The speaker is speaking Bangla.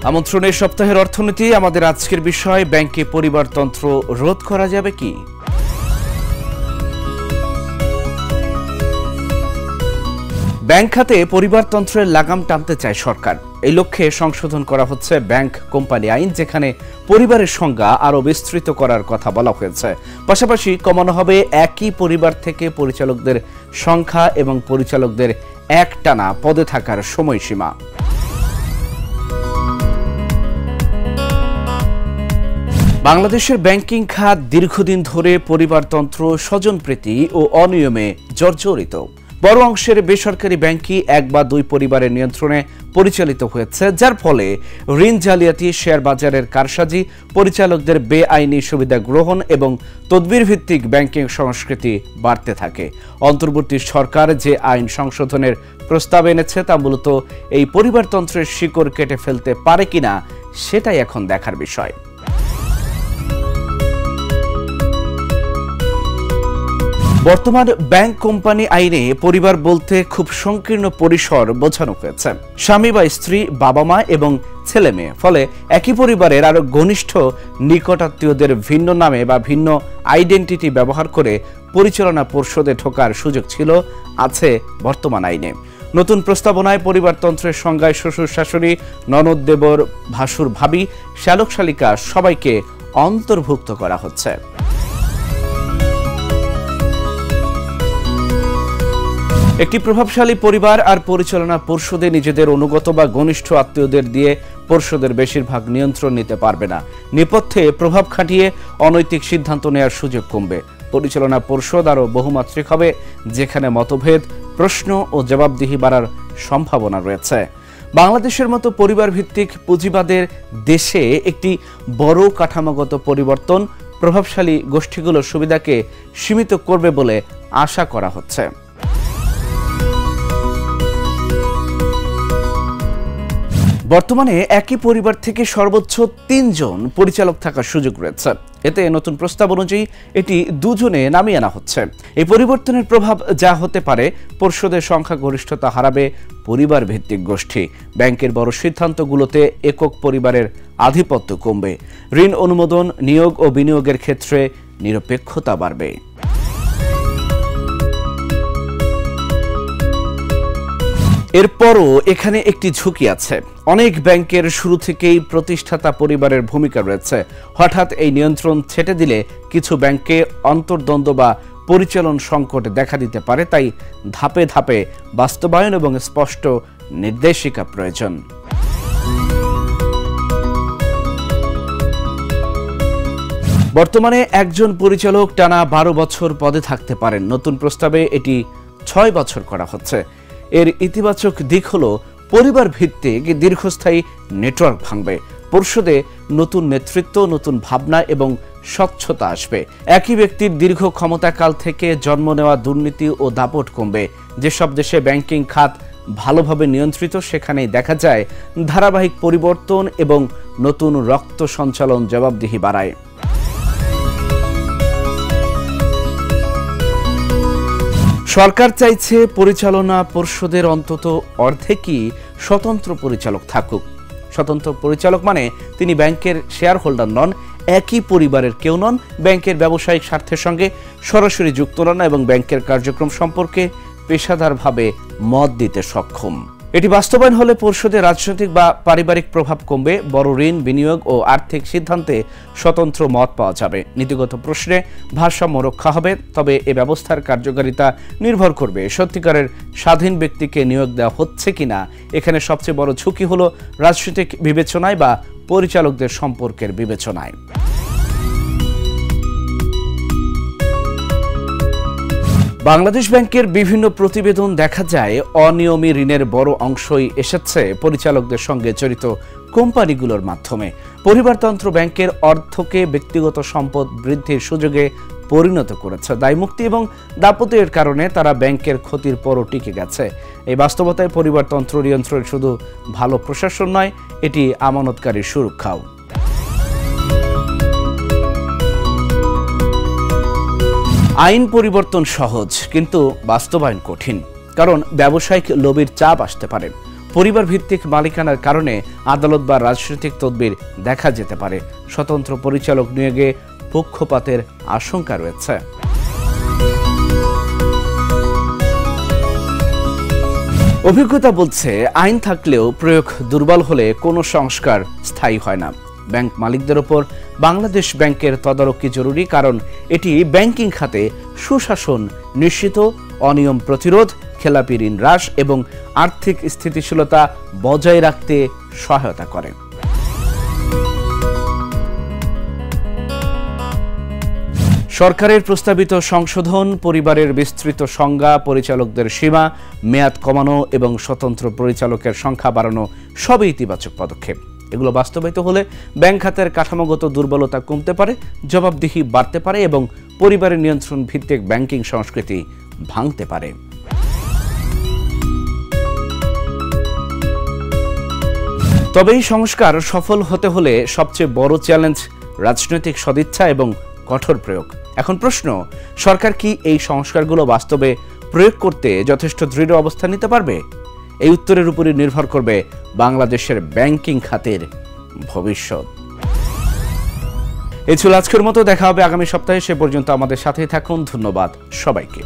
আমন্ত্রণের সপ্তাহের অর্থনীতি আমাদের আজকের বিষয় ব্যাংকে পরিবারতন্ত্র রোধ করা যাবে কি? ব্যাংক খাতে পরিবারতন্ত্রের লাগাম টানতে চায় সরকার। এই লক্ষ্যে সংশোধন করা হচ্ছে ব্যাংক কোম্পানি আইন, যেখানে পরিবারের সংজ্ঞা আরও বিস্তৃত করার কথা বলা হয়েছে। পাশাপাশি কমানো হবে একই পরিবার থেকে পরিচালকদের সংখ্যা এবং পরিচালকদের একটানা পদে থাকার সময়সীমা। বাংলাদেশের ব্যাংকিং খাত দীর্ঘদিন ধরে পরিবারতন্ত্র, স্বজনপ্রীতি ও অনিয়মে জর্জরিত। বড় অংশের বেসরকারি ব্যাংকই এক বা দুই পরিবারের নিয়ন্ত্রণে পরিচালিত হয়েছে, যার ফলে ঋণ জালিয়াতি, শেয়ার বাজারের কারসাজি, পরিচালকদের বেআইনি সুবিধা গ্রহণ এবং তদবির ভিত্তিক ব্যাংকিং সংস্কৃতি বাড়তে থাকে। অন্তর্বর্তী সরকার যে আইন সংশোধনের প্রস্তাব এনেছে তা মূলত এই পরিবারতন্ত্রের শিকড় কেটে ফেলতে পারে কিনা সেটাই এখন দেখার বিষয়। বর্তমান ব্যাংক কোম্পানি আইনে পরিবার বলতে খুব সংকীর্ণ পরিসর বোঝানো হয়েছে। স্বামী বা স্ত্রী, বাবা মা এবং ছেলে মেয়ে। ফলে একই পরিবারের আরো ঘনিষ্ঠ নিকটাত্মীয়দের ভিন্ন নামে বা ভিন্ন আইডেন্টিটি ব্যবহার করে পরিচালনা পর্ষদে ঢোকার সুযোগ ছিল, আছে বর্তমান আইনে। নতুন প্রস্তাবনায় পরিবারতন্ত্রের সংজ্ঞায় শ্বশুর শাশুড়ি, ননদ দেবর, ভাসুর ভাবি, শ্যালক শালিকা সবাইকে অন্তর্ভুক্ত করা হচ্ছে। একটি প্রভাবশালী পরিবার আর পরিচালনা পর্ষদে নিজেদের অনুগত বা ঘনিষ্ঠ আত্মীয়দের দিয়ে পর্ষদের বেশিরভাগ নিয়ন্ত্রণ নিতে পারবে না। নেপথ্যে প্রভাব খাটিয়ে অনৈতিক সিদ্ধান্ত নেওয়ার সুযোগ কমবে। পরিচালনা পর্ষদ আরও বহুমাত্রিক হবে, যেখানে মতভেদ, প্রশ্ন ও জবাবদিহি বাড়ার সম্ভাবনা রয়েছে। বাংলাদেশের মতো পরিবার ভিত্তিক পুঁজিবাদের দেশে একটি বড় কাঠামোগত পরিবর্তন প্রভাবশালী গোষ্ঠীগুলোর সুবিধাকে সীমিত করবে বলে আশা করা হচ্ছে। বর্তমানে একই পরিবার থেকে সর্বোচ্চ ৩ জন পরিচালক থাকার সুযোগ রয়েছে। এতে নতুন প্রস্তাব অনুযায়ী এটি 2 জনে নামিয়ে আনা হচ্ছে। এই পরিবর্তনের প্রভাব যা হতে পারে, পর্ষদের সংখ্যাগরিষ্ঠতা হারাবে পরিবার ভিত্তিক গোষ্ঠী। ব্যাংকের বড় সিদ্ধান্তগুলোতে একক পরিবারের আধিপত্য কমবে। ঋণ অনুমোদন, নিয়োগ ও বিনিয়োগের ক্ষেত্রে নিরপেক্ষতা বাড়বে। এরপরও এখানে একটি ঝুঁকি আছে। অনেক ব্যাংকের শুরু থেকেই প্রতিষ্ঠাতা পরিবারের ভূমিকা রয়েছে। হঠাৎ এই নিয়ন্ত্রণ ছেটে দিলে কিছু ব্যাংকে অন্তর্দ্বন্দ্ব বা পরিচালন সংকট দেখা দিতে পারে। তাই ধাপে ধাপে বাস্তবায়ন এবং স্পষ্ট নির্দেশিকা প্রয়োজন। বর্তমানে একজন পরিচালক টানা 12 বছর পদে থাকতে পারেন। নতুন প্রস্তাবে এটি 6 বছর করা হচ্ছে। এর ইতিবাচক দিক হলো পরিবার ভিত্তিক দীর্ঘস্থায়ী নেটওয়ার্ক ভাঙবে। পর্ষদে নতুন নেতৃত্ব, নতুন ভাবনা এবং স্বচ্ছতা আসবে। একই ব্যক্তির দীর্ঘ ক্ষমতাকাল থেকে জন্ম নেওয়া দুর্নীতি ও দাপট কমবে। যেসব দেশে ব্যাংকিং খাত ভালোভাবে নিয়ন্ত্রিত, সেখানেই দেখা যায় ধারাবাহিক পরিবর্তন এবং নতুন রক্ত সঞ্চালন জবাবদিহি বাড়ায়। সরকার চাইছে পরিচালনা পর্ষদের অন্তত অর্ধেকই স্বতন্ত্র পরিচালক থাকুক। স্বতন্ত্র পরিচালক মানে তিনি ব্যাংকের শেয়ার হোল্ডার নন, একই পরিবারের কেউ নন, ব্যাংকের ব্যবসায়িক স্বার্থের সঙ্গে সরাসরি যুক্ত নন এবং ব্যাংকের কার্যক্রম সম্পর্কে পেশাদারভাবে মত দিতে সক্ষম। এটি বাস্তবায়ন হলে পর্ষদে রাজনৈতিক বা পারিবারিক প্রভাব কমবে। বড় ঋণ, বিনিয়োগ ও আর্থিক সিদ্ধান্তে স্বতন্ত্র মত পাওয়া যাবে। নীতিগত প্রশ্নে ভারসাম্য রক্ষা হবে। তবে এ ব্যবস্থার কার্যকারিতা নির্ভর করবে সত্যিকারের স্বাধীন ব্যক্তিকে নিয়োগ দেওয়া হচ্ছে কিনা। এখানে সবচেয়ে বড় ঝুঁকি হলো রাজনৈতিক বিবেচনায় বা পরিচালকদের সম্পর্কের বিবেচনায়। বাংলাদেশ ব্যাংকের বিভিন্ন প্রতিবেদন দেখা যায় অনিয়মী ঋণের বড় অংশই এসেছে পরিচালকদের সঙ্গে জড়িত কোম্পানিগুলোর মাধ্যমে। পরিবারতন্ত্র ব্যাংকের অর্থকে ব্যক্তিগত সম্পদ বৃদ্ধির সুযোগে পরিণত করেছে। দায়মুক্তি এবং দাপটের কারণে তারা ব্যাংকের ক্ষতির পরও টিকে গেছে। এই বাস্তবতায় পরিবারতন্ত্র নিয়ন্ত্রণ শুধু ভালো প্রশাসন নয়, এটি আমানতকারীর সুরক্ষাও। আইন পরিবর্তন সহজ, কিন্তু বাস্তবায়ন কঠিন। কারণ ব্যবসায়িক লবির চাপ আসতে পারে। পরিবার ভিত্তিক মালিকানার কারণে আদালত বা রাজনৈতিক তদবির দেখা যেতে পারে। স্বতন্ত্র পরিচালক নিয়োগে পক্ষপাতের আশঙ্কা রয়েছে। অভিজ্ঞতা বলছে, আইন থাকলেও প্রয়োগ দুর্বল হলে কোনো সংস্কার স্থায়ী হয় না। ব্যাংক মালিকদের ওপর বাংলাদেশ ব্যাংকের তদারকি জরুরি, কারণ এটি ব্যাংকিং খাতে সুশাসন নিশ্চিত, অনিয়ম প্রতিরোধ, খেলাপি ঋণ হ্রাস এবং আর্থিক স্থিতিশীলতা বজায় রাখতে সহায়তা করে। সরকারের প্রস্তাবিত সংশোধন, পরিবারের বিস্তৃত সংজ্ঞা, পরিচালকদের সীমা, মেয়াদ কমানো এবং স্বতন্ত্র পরিচালকের সংখ্যা বাড়ানো সবই ইতিবাচক পদক্ষেপ। এগুলো বাস্তবায়িত হলে ব্যাংক খাতের কাঠামোগত দুর্বলতা কমতে পারে, জবাবদিহি বাড়তে পারে এবং পরিবারের নিয়ন্ত্রণ ভিত্তিক ব্যাংকিং সংস্কৃতি ভাঙতে পারে। তবে এই সংস্কার সফল হতে হলে সবচেয়ে বড় চ্যালেঞ্জ রাজনৈতিক সদিচ্ছা এবং কঠোর প্রয়োগ। এখন প্রশ্ন, সরকার কি এই সংস্কারগুলো বাস্তবে প্রয়োগ করতে যথেষ্ট দৃঢ় অবস্থান নিতে পারবে? এই উত্তরের উপরই নির্ভর করবে বাংলাদেশের ব্যাংকিং খাতের ভবিষ্যৎ। এই ছিল আজকের মতো, দেখা হবে আগামী সপ্তাহে। সে পর্যন্ত আমাদের সাথেই থাকুন। ধন্যবাদ সবাইকে।